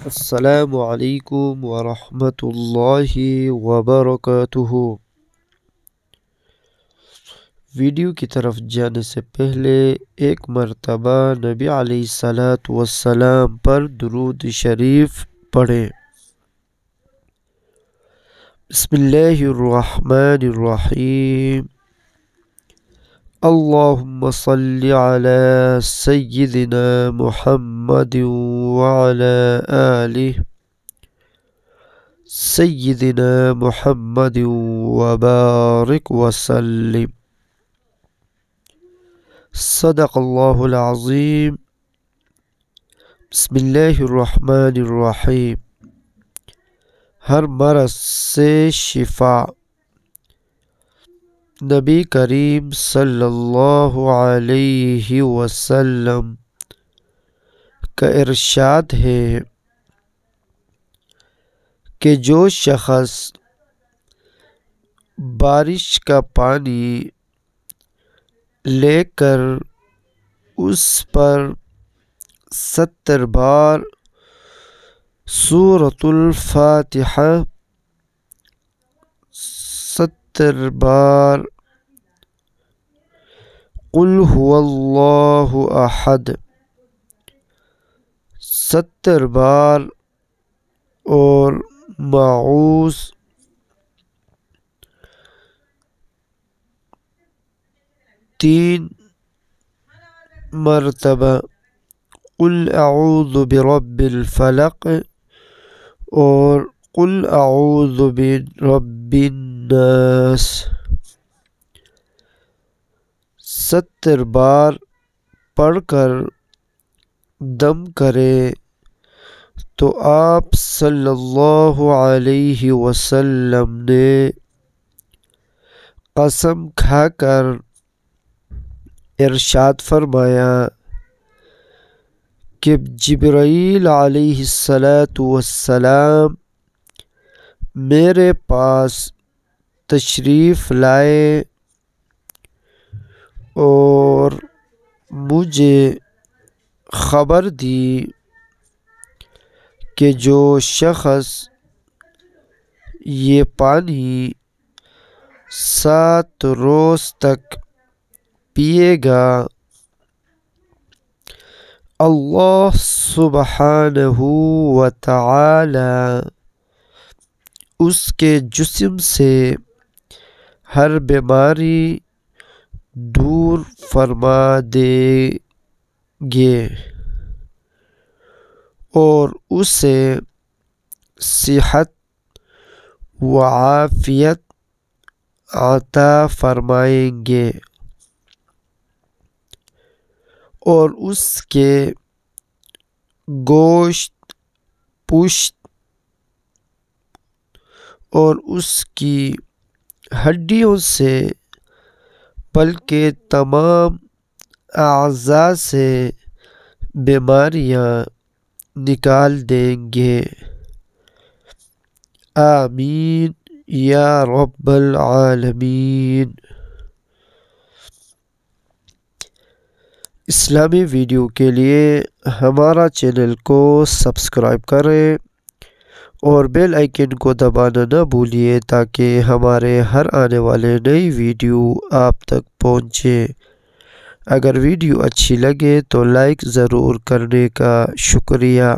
السلام علیکم ورحمۃ اللہ وبرکاتہ۔ ویڈیو کی طرف جانے سے پہلے ایک مرتبہ نبی علیہ الصلوۃ والسلام پر درود شریف پڑھیں۔ بسم اللہ الرحمن الرحیم۔ اللہم صلی علی سیدنا محمد وعلی آلہ سیدنا محمد وبارک وسلم۔ صدق اللہ العظیم۔ بسم اللہ الرحمن الرحیم۔ ہر مرض سے شفا۔ نبی کریم صلی اللہ علیہ وسلم کا ارشاد ہے کہ جو شخص بارش کا پانی لے کر اس پر 70 بار سورۃ الفاتحہ 70 بار قل هو اللہ احد 70 بار اور معوذ 3 مرتبہ قل اعوذ برب الفلق اور قل اعوذ برب الناس 70 بار پڑھ کر دم کرے تو آپ صلی اللہ علیہ وسلم نے قسم کھا کر ارشاد فرمایا کہ جبرائیل علیہ السلام میرے پاس تشریف لائے اور مجھے خبر دی کہ جو شخص یہ پانی 7 روز تک پیے گا اللہ سبحانہ و تعالی اس کے جسم سے ہر بیماری دور فرما دے گے اور اسے صحت و عافیت عطا فرمائیں گے اور اس کے گوشت پشت اور اس کی ہڈیوں سے بلکہ تمام اعضاء سے بیماریاں نکال دیں گے آمین یا رب العالمین۔ اسلامی ویڈیو کے لیے ہمارا چینل کو سبسکرائب کریں اور بیل آئیکن کو دبانا نہ بھولیے تاکہ ہمارے ہر آنے والے نئی ویڈیو آپ تک پہنچے۔ اگر ویڈیو اچھی لگے تو لائک ضرور کرنے کا شکریہ۔